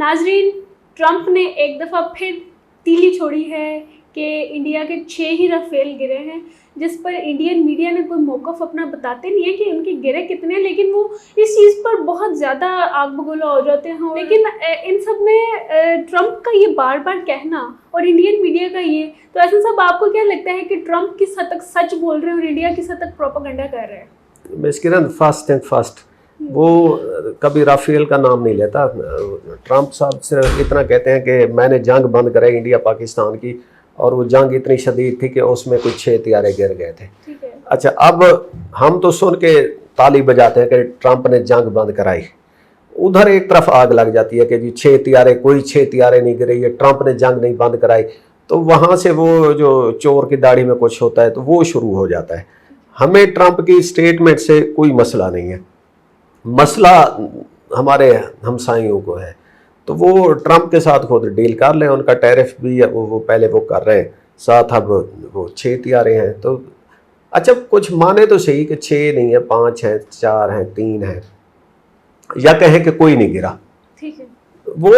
नाजरीन, ट्रंप ने एक दफ़ा फिर तीली छोड़ी है कि इंडिया के 6 ही राफेल गिरे हैं, जिस पर इंडियन मीडिया ने कोई मौक़िफ़ अपना बताते नहीं है कि उनके गिरे कितने, लेकिन वो इस चीज़ पर बहुत ज़्यादा आग बगोला हो जाते हैं। लेकिन इन सब में ट्रंप का ये बार बार कहना और इंडियन मीडिया का ये, तो ऐसा सब आपको क्या लगता है कि ट्रंप किस हद तक सच बोल रहे हैं और इंडिया किस हद तक प्रोपेगेंडा कर रहे हैं? Miss Kiran, first and first, वो कभी राफेल का नाम नहीं लेता। ट्रंप साहब सिर्फ इतना कहते हैं कि मैंने जंग बंद कराई इंडिया पाकिस्तान की, और वो जंग इतनी शदीद थी कि उसमें कुछ 6 तियारे गिर गए थे। अच्छा, अब हम तो सुन के ताली बजाते हैं कि ट्रंप ने जंग बंद कराई, उधर एक तरफ आग लग जाती है कि जी 6 तियारे, कोई 6 तियारे नहीं गिरे, ये ट्रंप ने जंग नहीं बंद कराई। तो वहाँ से वो जो चोर की दाढ़ी में कुछ होता है तो वो शुरू हो जाता है। हमें ट्रंप की स्टेटमेंट से कोई मसला नहीं है, मसला हमारे हमसाइयों को है। तो वो ट्रंप के साथ खुद डील कर लें, उनका टैरिफ भी वो पहले वो कर रहे हैं, साथ अब वो 6 तियारे हैं। तो अच्छा, कुछ माने तो सही कि 6 नहीं है, 5 हैं, 4 हैं, 3 हैं, या कहें कि कोई नहीं गिरा। ठीक है। वो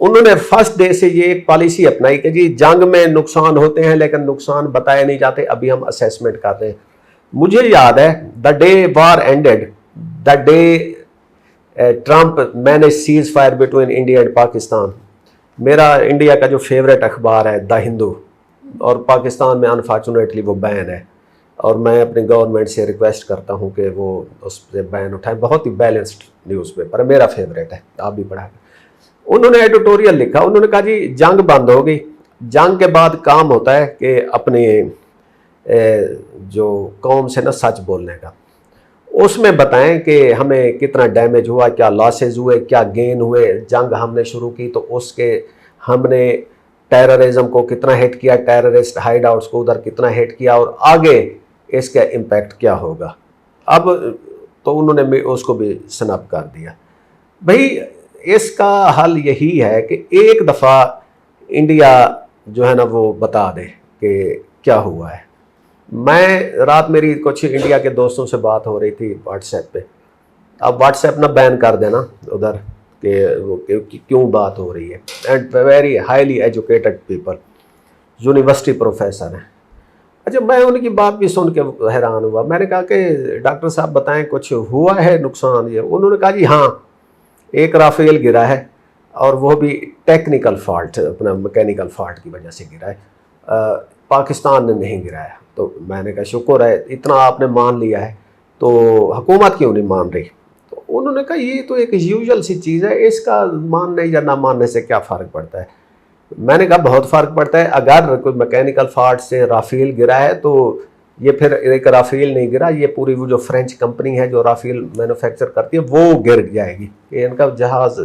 उन्होंने फर्स्ट डे से ये एक पॉलिसी अपनाई कि जी जंग में नुकसान होते हैं लेकिन नुकसान बताए नहीं जाते, अभी हम असेसमेंट कर रहे हैं। मुझे याद है the day war ended, the day Trump manage cease fire between India and Pakistan. मेरा इंडिया का जो फेवरेट अखबार है द हिंदू, और पाकिस्तान में अनफॉर्चुनेटली वो बैन है, और मैं अपनी गवर्नमेंट से रिक्वेस्ट करता हूँ कि वो उस पर बैन उठाए। बहुत ही बैलेंस्ड न्यूज़पेपर है, मेरा फेवरेट है, आप भी पढ़ा। उन्होंने एडिटोरियल लिखा, उन्होंने कहा जी जंग बंद हो गई, जंग के बाद काम होता है कि अपने जो कौम से ना सच बोलने का, उसमें बताएं कि हमें कितना डैमेज हुआ, क्या लॉसेज हुए, क्या गेन हुए। जंग हमने शुरू की तो उसके हमने टेररिज्म को कितना हिट किया, टेररिस्ट हाइड आउट्स को उधर कितना हिट किया, और आगे इसका इम्पैक्ट क्या होगा। अब तो उन्होंने उसको भी स्नैप कर दिया। भाई, इसका हल यही है कि एक दफ़ा इंडिया जो है ना वो बता दे कि क्या हुआ है। मैं रात मेरी कुछ इंडिया के दोस्तों से बात हो रही थी व्हाट्सएप पे। अब व्हाट्सएप ना बैन कर देना उधर कि क्यों बात हो रही है। And very highly educated people, university professor हैं। अच्छा, मैं उनकी बात भी सुन के हैरान हुआ। मैंने कहा कि डॉक्टर साहब बताएं कुछ हुआ है नुकसान ये? उन्होंने कहा जी हाँ, एक राफेल गिरा है, और वो भी टेक्निकल फॉल्ट, अपना मैकेनिकल फॉल्ट की वजह से गिरा है, पाकिस्तान ने नहीं गिराया। तो मैंने कहा शुक्र है, इतना आपने मान लिया है, तो हुकूमत क्यों नहीं मान रही? तो उन्होंने कहा ये तो एक यूजुअल सी चीज़ है, इसका मानने या ना मानने से क्या फ़र्क पड़ता है। मैंने कहा बहुत फ़र्क पड़ता है। अगर कोई मैकेनिकल फॉल्ट से राफेल गिरा है तो ये फिर एक राफेल नहीं गिरा, ये पूरी वो जो फ्रेंच कंपनी है जो राफेल मैन्युफैक्चर करती है वो गिर जाएगी। कि इनका जहाज़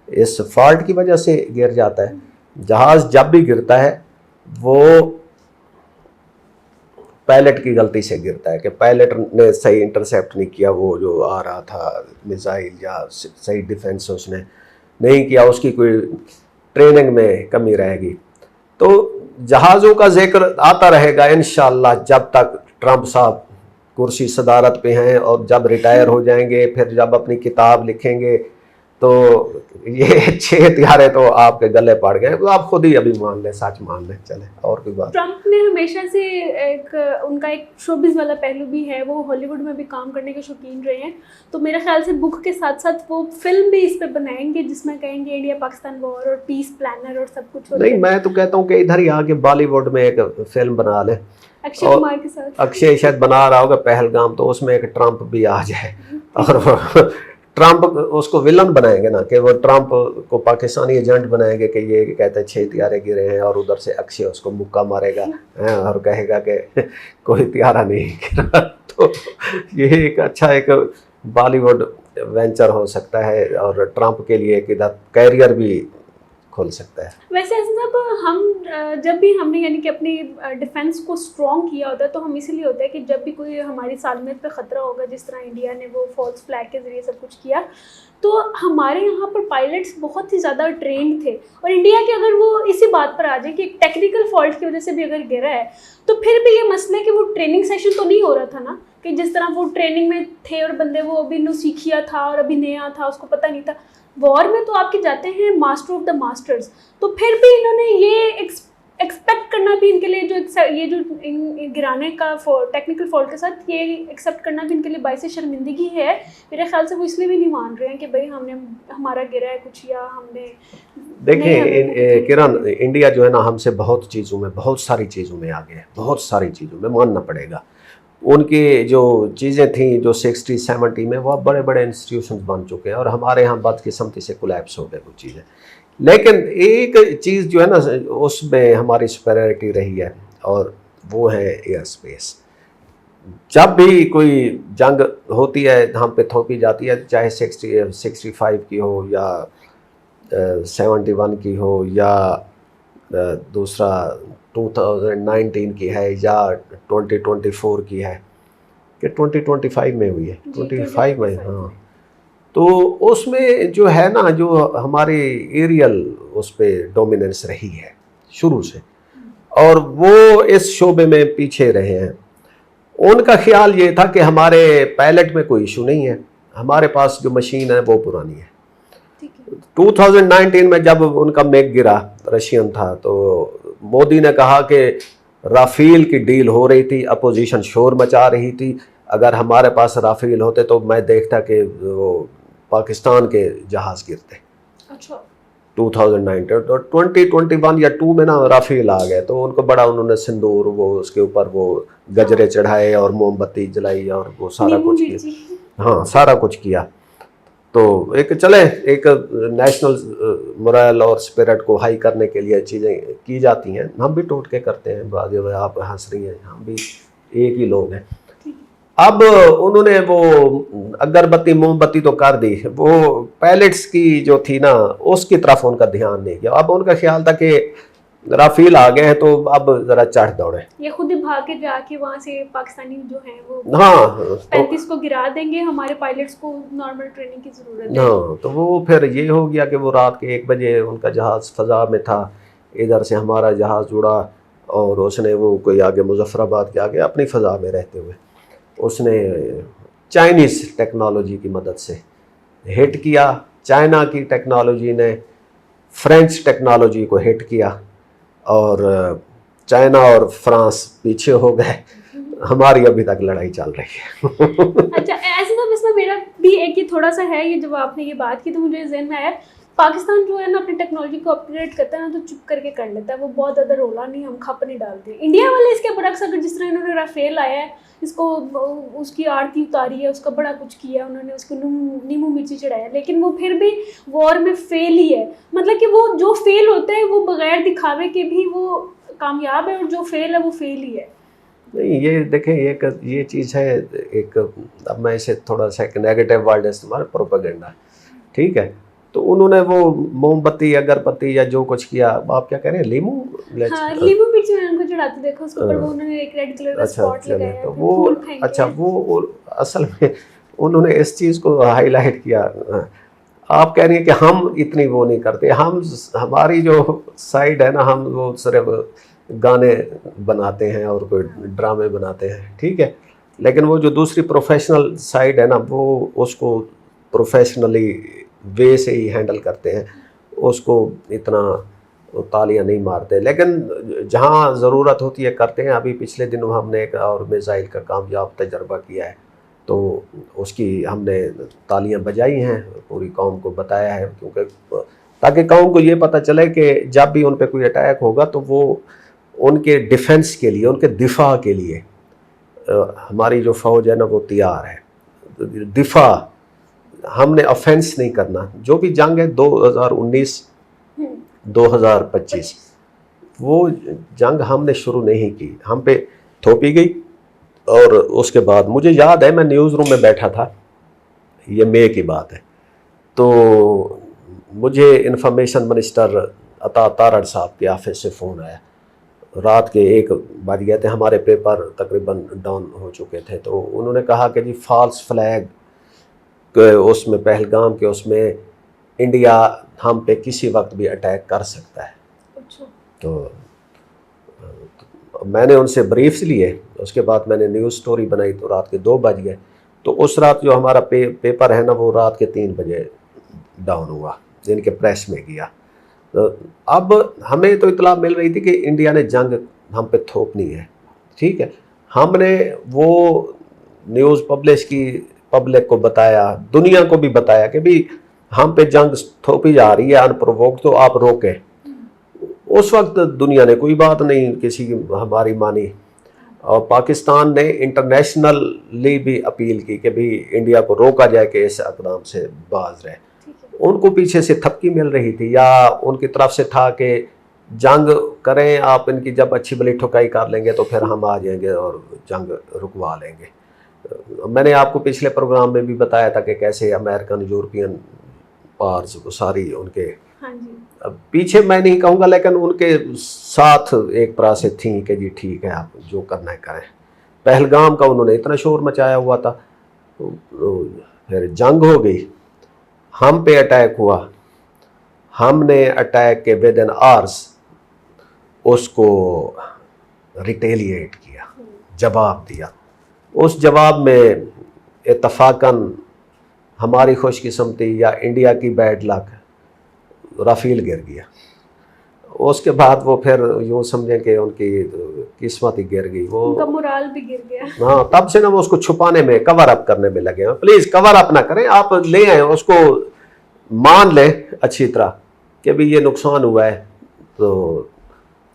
इस फॉल्ट की वजह से गिर जाता है। जहाज़ जब भी गिरता है वो पायलट की गलती से गिरता है, कि पायलट ने सही इंटरसेप्ट नहीं किया, वो जो आ रहा था मिसाइल, या सही डिफेंस उसने नहीं किया, उसकी कोई ट्रेनिंग में कमी रहेगी। तो जहाज़ों का जिक्र आता रहेगा इंशाअल्लाह जब तक ट्रंप साहब कुर्सी सदारत पे हैं, और जब रिटायर हो जाएंगे, फिर जब अपनी किताब लिखेंगे, तो ये 6 तियारे तो आपके गले पड़ गए। तो आप खुद ही अभी मान लें, सच मान लें। चले, और कोई बात। ट्रंप ने हमेशा से उनका एक शोबिज़ वाला पहलू भी है, वो हॉलीवुड में भी काम करने के शौकीन रहे हैं। तो मेरा ख्याल से बुक के साथ साथ वो फिल्म भी इस पे बनाएंगे जिसमें कहेंगे इंडिया पाकिस्तान वॉर और पीस प्लानर और सब कुछ। नहीं, मैं तो कहता हूँ कि इधर ही आके बॉलीवुड में एक फिल्म बना ले, अक्षय कुमार के साथ। अक्षय शायद बना रहा होगा पहलगाम, तो उसमें एक ट्रंप भी आ जाए, और ट्रंप उसको विलन बनाएंगे ना, कि वो ट्रंप को पाकिस्तानी एजेंट बनाएंगे कि ये कहते हैं 6 तियारे गिरे हैं, और उधर से अक्षय उसको मुक्का मारेगा और कहेगा कि कोई तियारा नहीं गिरा। तो ये एक अच्छा एक बॉलीवुड वेंचर हो सकता है, और ट्रंप के लिए एक इधर कैरियर भी खोल सकता है। वैसे साहब, हम जब भी हमने यानी कि अपनी डिफेंस को स्ट्रॉन्ग किया होता है तो हम इसीलिए होता है कि जब भी कोई हमारी सालमियत पे ख़तरा होगा, जिस तरह इंडिया ने वो फॉल्स फ्लैग के ज़रिए सब कुछ किया, तो हमारे यहाँ पर पायलट्स बहुत ही ज़्यादा ट्रेंड थे। और इंडिया के अगर वो इसी बात पर आ जाए कि एक टेक्निकल फॉल्ट की वजह से भी अगर गिरा है, तो फिर भी ये मसला है कि वो ट्रेनिंग सेशन तो नहीं हो रहा था ना, कि जिस तरह वो ट्रेनिंग में थे और बंदे वो अभी सीखिया था और अभी नया था, उसको पता नहीं था। وار میں تو آپ کے جاتے ہیں ماسٹر آف دا ماسٹرز, تو پھر بھی انہوں نے یہ ایکسپیکٹ کرنا بھی ان کے لیے یہ جو گرانے کا ٹیکنیکل فالٹ کے ساتھ یہ ایکسیپٹ کرنا بھی ان کے لیے باعث شرمندگی ہے. میرے خیال سے وہ اس لیے بھی نہیں مان رہے ہیں کہ بھائی ہم نے ہمارا گرا ہے کچھ یا ہم نے. دیکھیں کرن, انڈیا جو ہے نا ہم سے بہت چیزوں میں, بہت ساری چیزوں میں آگے ہے, بہت ساری چیزوں میں ماننا پڑے گا. ان کی جو چیزیں تھیں جو 60-70 میں, وہ بڑے بڑے انسٹیٹیوشنز بن چکے ہیں, اور ہمارے ہاں بدقسمتی سے کولیپس ہو گئے وہ چیزیں. لیکن ایک چیز جو ہے نا اس میں ہماری سپیریورٹی رہی ہے, اور وہ ہے ایئر سپیس. جب بھی کوئی جنگ ہوتی ہے ہم پہ تھوپی جاتی ہے, چاہے 65 کی ہو یا 71 کی ہو یا دوسرا 2019 کی ہے یا 2024 کی ہے, کہ 2025 میں ہوئی ہے, 25 میں, ہاں. تو اس میں جو ہے نا جو ہماری ایریل اس پہ ڈومیننس رہی ہے شروع سے, اور وہ اس شعبے میں پیچھے رہے ہیں. ان کا خیال یہ تھا کہ ہمارے پائلٹ میں کوئی ایشو نہیں ہے, ہمارے پاس جو مشین ہے وہ پرانی ہے. 2019 میں جب ان کا میک گرا, رشین تھا, تو مودی نے کہا کہ رافیل کی ڈیل ہو رہی تھی, اپوزیشن شور مچا رہی تھی, اگر ہمارے پاس رافیل ہوتے تو میں دیکھتا کہ وہ پاکستان کے جہاز گرتے. 2019 تو 2021 یا 2 میں نا رافیل آ گئے, تو ان کو بڑا انہوں نے سندور وہ اس کے اوپر وہ گجرے چڑھائے اور موم بتی جلائی اور وہ سارا کچھ کیا, ہاں سارا کچھ کیا. تو ایک چلے ایک نیشنل مورائل اور اسپرٹ کو ہائی کرنے کے لیے چیزیں کی جاتی ہیں, ہم بھی ٹوٹ کے کرتے ہیں, بعض آپ ہنس رہی ہیں, ہم بھی ایک ہی لوگ ہیں. اب انہوں نے وہ اگربتی موم بتی تو کر دی, وہ پائلٹس کی جو تھی نا اس کی طرف ان کا دھیان نہیں گیا. اب ان کا خیال تھا کہ رافیل آ گئے ہیں تو اب ذرا چڑھ دوڑے, یہ خود ہی بھاگ کے جا کے وہاں سے پاکستانی جو ہیں وہ ہاں 35 کو گرا دیں گے, ہمارے پائلٹس کو نارمل ٹریننگ کی ضرورت ہے. ہاں تو وہ پھر یہ ہو گیا کہ وہ رات کے 1 بجے ان کا جہاز فضا میں تھا, ادھر سے ہمارا جہاز جڑا, اور اس نے وہ کوئی آگے مظفر آباد کے آگے اپنی فضا میں رہتے ہوئے اس نے چائنیز ٹیکنالوجی کی مدد سے ہٹ کیا. چائنا کی ٹیکنالوجی نے فرینچ ٹیکنالوجی کو ہٹ کیا, اور چائنا اور فرانس پیچھے ہو گئے. ہماری ابھی تک لڑائی چل رہی ہے. اچھا ایسے تو بس میرا بھی ایک یہ تھوڑا سا ہے, یہ جب آپ نے یہ بات کی تو مجھے ذہن میں آیا, پاکستان جو ہے نا اپنی ٹیکنالوجی کو اپگریڈ کرتا ہے نا تو چپ کر کے کر لیتا ہے, وہ بہت زیادہ رولا نہیں, ہم کھپ نہیں ڈالتے. انڈیا والے اس کے برعکس اگر جس طرح انہوں نے رافیل آیا ہے, اس کو اس کی آرتی اتاری ہے, اس کا بڑا کچھ کیا انہوں نے, اس کو نیمو مرچی چڑھایا, لیکن وہ پھر بھی وار میں فیل ہی ہے. مطلب کہ وہ جو فیل ہوتے ہیں وہ بغیر دکھاوے کے بھی وہ کامیاب ہے, اور جو فیل ہے وہ فیل ہی ہے. نہیں یہ دیکھیں یہ چیز ہے ایک, اب میں اسے تھوڑا سا ایک نیگیٹو ورڈ استعمال, پروپیگنڈا, ٹھیک ہے. تو انہوں نے وہ موم بتی اگربتی یا جو کچھ کیا, آپ کیا کہہ رہے ہیں, لیمو مرچی میں ان کو چڑھاتے دیکھو, اس کے اوپر وہ انہوں نے ایک ریڈ کلر کا اسپاٹ لگایا, وہ اچھا وہ اصل میں انہوں نے اس چیز کو ہائی لائٹ کیا. آپ کہہ رہی ہیں کہ ہم اتنی وہ نہیں کرتے, ہماری جو سائڈ ہے نا, ہم وہ صرف گانے بناتے ہیں اور کوئی ڈرامے بناتے ہیں, ٹھیک ہے. لیکن وہ جو دوسری پروفیشنل سائڈ ہے نا, وہ اس کو پروفیشنلی وے سے ہی ہینڈل کرتے ہیں, اس کو اتنا تالیاں نہیں مارتے. لیکن جہاں ضرورت ہوتی ہے کرتے ہیں. ابھی پچھلے دنوں ہم نے ایک اور میزائل کا کامیاب تجربہ کیا ہے, تو اس کی ہم نے تالیاں بجائی ہیں, پوری قوم کو بتایا ہے, کیونکہ تاکہ قوم کو یہ پتہ چلے کہ جب بھی ان پہ کوئی اٹیک ہوگا تو وہ ان کے ڈیفنس کے لیے, ان کے دفاع کے لیے ہماری جو فوج ہے نا وہ تیار ہے. دفاع, ہم نے آفینس نہیں کرنا. جو بھی جنگ ہے 2019 2025 وہ جنگ ہم نے شروع نہیں کی, ہم پہ تھوپی گئی. اور اس کے بعد مجھے یاد ہے میں نیوز روم میں بیٹھا تھا, یہ مئی کی بات ہے, تو مجھے انفارمیشن منسٹر عطا تارڑ صاحب کے آفس سے فون آیا. رات کے 1 بج گئے تھے, ہمارے پیپر تقریباً ڈاؤن ہو چکے تھے. تو انہوں نے کہا کہ جی فالس فلیگ اس میں پہلگام کے اس میں انڈیا ہم پہ کسی وقت بھی اٹیک کر سکتا ہے. تو میں نے ان سے بریفس لیے, اس کے بعد میں نے نیوز سٹوری بنائی, تو رات کے 2 بج گئے. تو اس رات جو ہمارا پیپر ہے نا وہ رات کے 3 بجے डाउन हुआ, जिनके प्रेस में किया। तो अब हमें तो इतला मिल रही थी कि इंडिया ने जंग हम पे थोपनी है, ठीक है। हमने वो न्यूज़ पब्लिश की, पब्लिक को बताया, दुनिया को भी बताया कि भी हम पे जंग थोपी जा रही है अनप्रोवोक्ड, तो आप रोकें। उस वक्त दुनिया ने कोई बात नहीं किसी की हमारी मानी, और पाकिस्तान ने इंटरनेशनली भी अपील की कि भी इंडिया को रोका जाए कि इस इक़दाम से बाज रहे। उनको पीछे से थपकी मिल रही थी, या उनकी तरफ से था कि जंग करें आप, इनकी जब अच्छी भली ठुकाई कर लेंगे तो फिर हम आ जाएंगे और जंग रुकवा लेंगे। मैंने आपको पिछले प्रोग्राम में भी बताया था कि कैसे अमेरिकन, यूरोपियन पावर्स सारी उनके अब पीछे, मैं नहीं कहूँगा, लेकिन उनके साथ एक तरह से थी कि जी ठीक है आप जो करना है करें। पहलगाम का उन्होंने इतना शोर मचाया हुआ था, तो फिर जंग हो गई, हम पे अटैक हुआ, हमने अटैक के विद इन आवर्स उसको रिटेलिएट किया, जवाब दिया। उस जवाब में इत्तफाकन हमारी खुशकिस्मती या इंडिया की बैड लक, राफेल गिर गया। उसके बाद वो फिर यूँ समझें कि उनकी किस्मत ही गिर गई, वो उनका मोराल भी गिर गया। हाँ, तब से ना वो उसको छुपाने में, कवर अप करने में लगे हैं। प्लीज़ कवर अप ना करें, आप ले आए उसको, मान लें अच्छी तरह कि भी ये नुकसान हुआ है, तो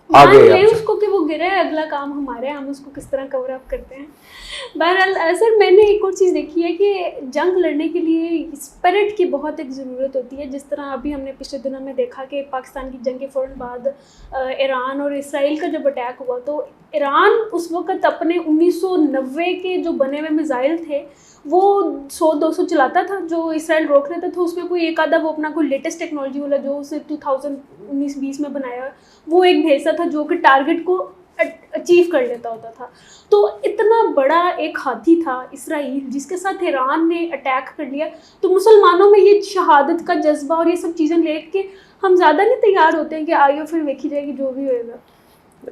आगे ले उसको कि वो गिरा है, अगला काम हमारे, हम उसको किस तरह कवर अप करते हैं। बहरहाल सर, मैंने एक और चीज़ देखी है कि जंग लड़ने के लिए स्पिरिट की बहुत एक ज़रूरत होती है। जिस तरह अभी हमने पिछले दिनों में देखा कि पाकिस्तान की जंग के फ़ौरन बाद ईरान और इसराइल का जब अटैक हुआ, तो ईरान उस वक़्त अपने 1990 के जो बने हुए मिसाइल थे वो 100-200 चलाता था, जो इसराइल रोक लेता था। उसमें कोई एक आधा वो अपना कोई लेटेस्ट टेक्नोलॉजी वाला जो उसे 2019-20 में बनाया, वो एक भेजता था जो कि टारगेट को अचीव कर लेता होता था। तो इतना बड़ा एक हाथी था इसराइल, जिसके साथ ईरान ने अटैक कर लिया। तो मुसलमानों में ये शहादत का जज्बा और ये सब चीज़ें लेके हम ज़्यादा नहीं तैयार होते हैं कि आइयो फिर देखी जाएगी जो भी होएगा।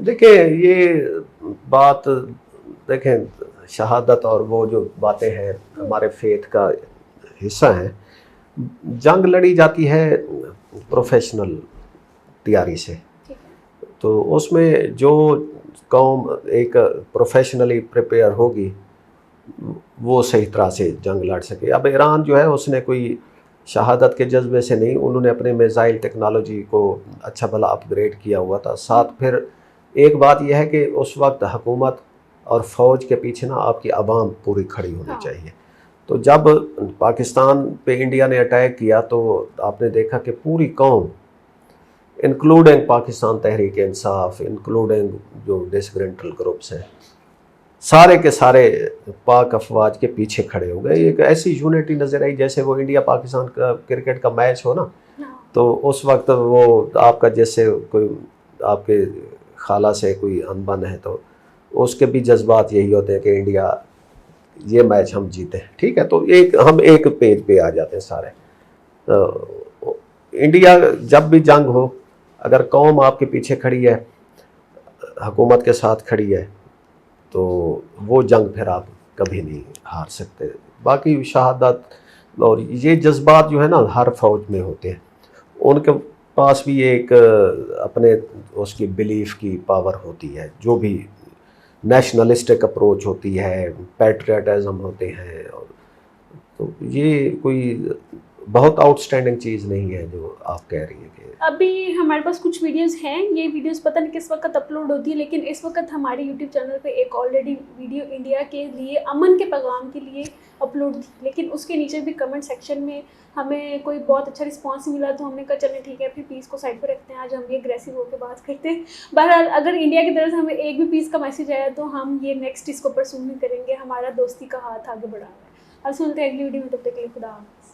देखिए ये बात, देखें शहादत और वो जो बातें हैं हमारे फेथ का हिस्सा हैं। जंग लड़ी जाती है प्रोफेशनल तैयारी से, तो उसमें जो कौम एक प्रोफेशनली प्रिपेयर होगी वो सही तरह से जंग लड़ सके। अब ईरान जो है उसने कोई शहादत के जज्बे से नहीं, उन्होंने अपने मिसाइल टेक्नोलॉजी को अच्छा भला अपग्रेड किया हुआ था। साथ फिर एक बात यह है कि उस वक्त हुकूमत और फ़ौज के पीछे ना आपकी आवाम पूरी खड़ी होनी चाहिए। तो जब पाकिस्तान पे इंडिया ने अटैक किया तो आपने देखा कि पूरी कौम, इंक्लूडिंग पाकिस्तान तहरीक इंसाफ, इंक्लूडिंग जो डिसग्रेंटल ग्रुप्स हैं, सारे के सारे पाक अफवाज के पीछे खड़े हो गए। एक ऐसी यूनिटी नज़र आई जैसे वो इंडिया पाकिस्तान का क्रिकेट का मैच हो ना, तो उस वक्त वो आपका जैसे कोई आपके खाला से कोई अनबन है तो उसके भी जज्बात यही होते हैं कि इंडिया ये मैच हम जीते, ठीक है। तो हम एक पेज पे आ जाते हैं सारे। तो इंडिया जब भी जंग हो, अगर कौम आपके पीछे खड़ी है, हुकूमत के साथ खड़ी है, तो वो जंग फिर आप कभी नहीं हार सकते। बाकी शहादत और ये जज्बात जो है ना हर फौज में होते हैं, उनके पास भी एक अपने उसकी बिलीफ की पावर होती है, जो भी नेशनलिस्टिक अप्रोच होती है, पैट्रियटिज्म होते हैं। और तो ये कोई बहुत आउटस्टैंडिंग चीज़ नहीं है जो आप कह रही हैं कि अभी हमारे पास कुछ वीडियोस हैं। ये वीडियोस पता नहीं किस वक्त अपलोड होती है, लेकिन इस वक्त हमारे यूट्यूब चैनल पे एक ऑलरेडी वीडियो इंडिया के लिए अमन के पैगाम के लिए अपलोड थी, लेकिन उसके नीचे भी कमेंट सेक्शन में हमें कोई बहुत अच्छा रिस्पांस मिला, तो हमने कहा चलें ठीक है फिर पीस को साइड पर रखते हैं, आज हम ये अग्रेसिव होकर बात करते हैं। बहरहाल अगर इंडिया की तरफ से हमें एक भी पीस का मैसेज आया तो हम ये नेक्स्ट इसको परसू में करेंगे, हमारा दोस्ती का हाथ आगे बढ़ा है। अब सुनते हैं अगली वीडियो में, तब तक के लिए खुदा हाफ़िज़।